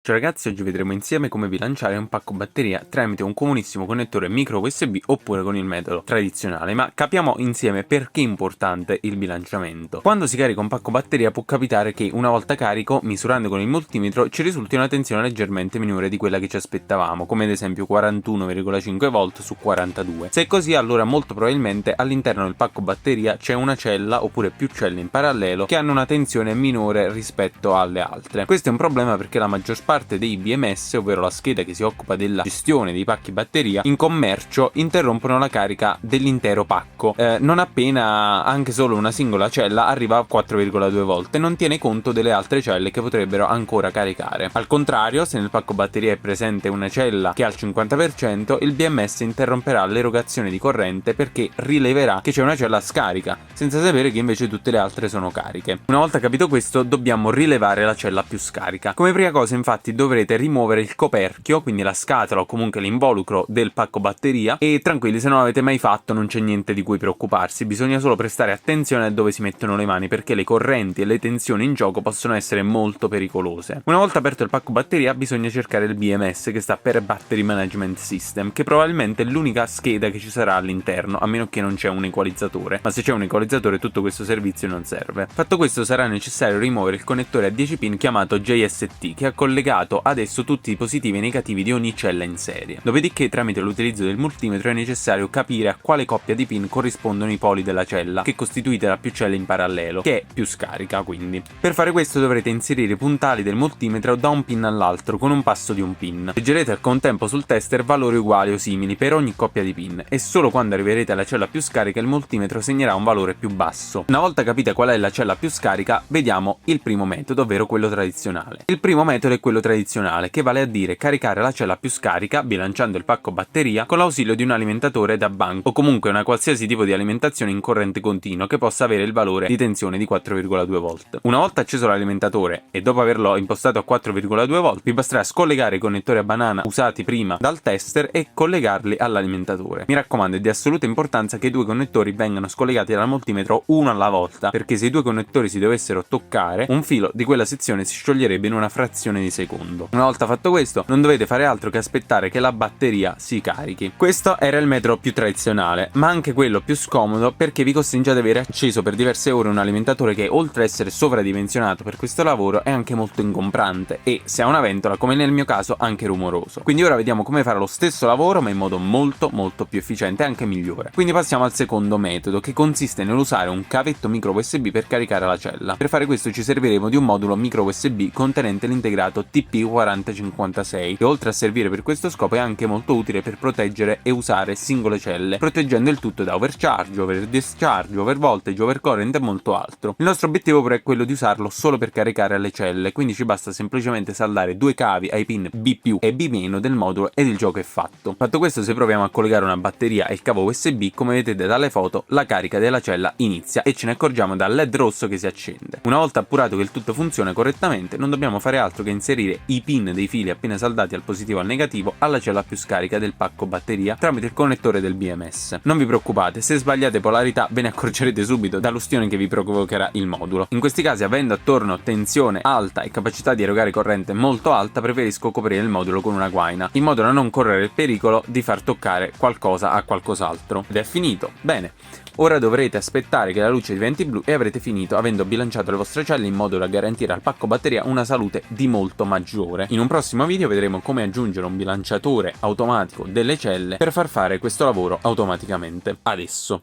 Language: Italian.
Ciao ragazzi, oggi vedremo insieme come bilanciare un pacco batteria tramite un comunissimo connettore micro USB oppure con il metodo tradizionale, ma capiamo insieme perché è importante il bilanciamento. Quando si carica un pacco batteria può capitare che una volta carico, misurando con il multimetro, ci risulti una tensione leggermente minore di quella che ci aspettavamo, come ad esempio 41,5 volt su 42. Se è così, allora molto probabilmente all'interno del pacco batteria c'è una cella oppure più celle in parallelo che hanno una tensione minore rispetto alle altre. Questo è un problema perché la maggior parte dei BMS, ovvero la scheda che si occupa della gestione dei pacchi batteria, in commercio interrompono la carica dell'intero pacco non appena anche solo una singola cella arriva a 4,2 volt e non tiene conto delle altre celle che potrebbero ancora caricare. Al contrario, se nel pacco batteria è presente una cella che ha il 50%, il BMS interromperà l'erogazione di corrente perché rileverà che c'è una cella scarica, senza sapere che invece tutte le altre sono cariche. Una volta capito questo, dobbiamo rilevare la cella più scarica. Come prima cosa, infatti, dovrete rimuovere il coperchio, quindi la scatola o comunque l'involucro del pacco batteria, e tranquilli, se non l'avete mai fatto non c'è niente di cui preoccuparsi, bisogna solo prestare attenzione a dove si mettono le mani perché le correnti e le tensioni in gioco possono essere molto pericolose. Una volta aperto il pacco batteria bisogna cercare il BMS, che sta per Battery Management System, che probabilmente è l'unica scheda che ci sarà all'interno, a meno che non c'è un equalizzatore, ma se c'è un equalizzatore tutto questo servizio non serve. Fatto questo, sarà necessario rimuovere il connettore a 10 pin chiamato JST, che ha collegato adesso tutti i positivi e negativi di ogni cella in serie. Dopodiché, tramite l'utilizzo del multimetro, è necessario capire a quale coppia di pin corrispondono i poli della cella, che è costituita da più celle in parallelo, che è più scarica quindi. Per fare questo dovrete inserire i puntali del multimetro da un pin all'altro con un passo di un pin. Leggerete al contempo sul tester valori uguali o simili per ogni coppia di pin e solo quando arriverete alla cella più scarica il multimetro segnerà un valore più basso. Una volta capita qual è la cella più scarica, vediamo il primo metodo, ovvero quello tradizionale. Il primo metodo è quello tradizionale, che vale a dire caricare la cella più scarica bilanciando il pacco batteria con l'ausilio di un alimentatore da banco o comunque una qualsiasi tipo di alimentazione in corrente continua che possa avere il valore di tensione di 4,2 volt. Una volta acceso l'alimentatore e dopo averlo impostato a 4,2 volt, vi basterà scollegare i connettori a banana usati prima dal tester e collegarli all'alimentatore. Mi raccomando, è di assoluta importanza che i due connettori vengano scollegati dal multimetro uno alla volta, perché se i due connettori si dovessero toccare, un filo di quella sezione si scioglierebbe in una frazione di secondo. Una volta fatto questo, non dovete fare altro che aspettare che la batteria si carichi. Questo era il metodo più tradizionale, ma anche quello più scomodo, perché vi costringe ad avere acceso per diverse ore un alimentatore che, oltre ad essere sovradimensionato per questo lavoro, è anche molto ingombrante e, se ha una ventola, come nel mio caso, anche rumoroso. Quindi ora vediamo come fare lo stesso lavoro ma in modo molto più efficiente e anche migliore. Quindi passiamo al secondo metodo, che consiste nell'usare un cavetto micro USB per caricare la cella. Per fare questo ci serviremo di un modulo micro USB contenente l'integrato TP4056, che oltre a servire per questo scopo è anche molto utile per proteggere e usare singole celle, proteggendo il tutto da overcharge, over discharge, over voltage, overcurrent e molto altro. Il nostro obiettivo però è quello di usarlo solo per caricare le celle, quindi ci basta semplicemente saldare due cavi ai pin B+ e B- del modulo ed il gioco è fatto. Fatto questo, se proviamo a collegare una batteria e il cavo USB, come vedete dalle foto, la carica della cella inizia e ce ne accorgiamo dal LED rosso che si accende. Una volta appurato che il tutto funziona correttamente, non dobbiamo fare altro che inserire i pin dei fili appena saldati al positivo e al negativo alla cella più scarica del pacco batteria tramite il connettore del BMS. Non vi preoccupate, se sbagliate polarità ve ne accorgerete subito dall'ustione che vi provocherà il modulo. In questi casi, avendo attorno tensione alta e capacità di erogare corrente molto alta, preferisco coprire il modulo con una guaina, in modo da non correre il pericolo di far toccare qualcosa a qualcos'altro. Ed è finito. Bene. Ora dovrete aspettare che la luce diventi blu e avrete finito, avendo bilanciato le vostre celle in modo da garantire al pacco batteria una salute di molto maggiore. In un prossimo video vedremo come aggiungere un bilanciatore automatico delle celle per far fare questo lavoro automaticamente. Adesso.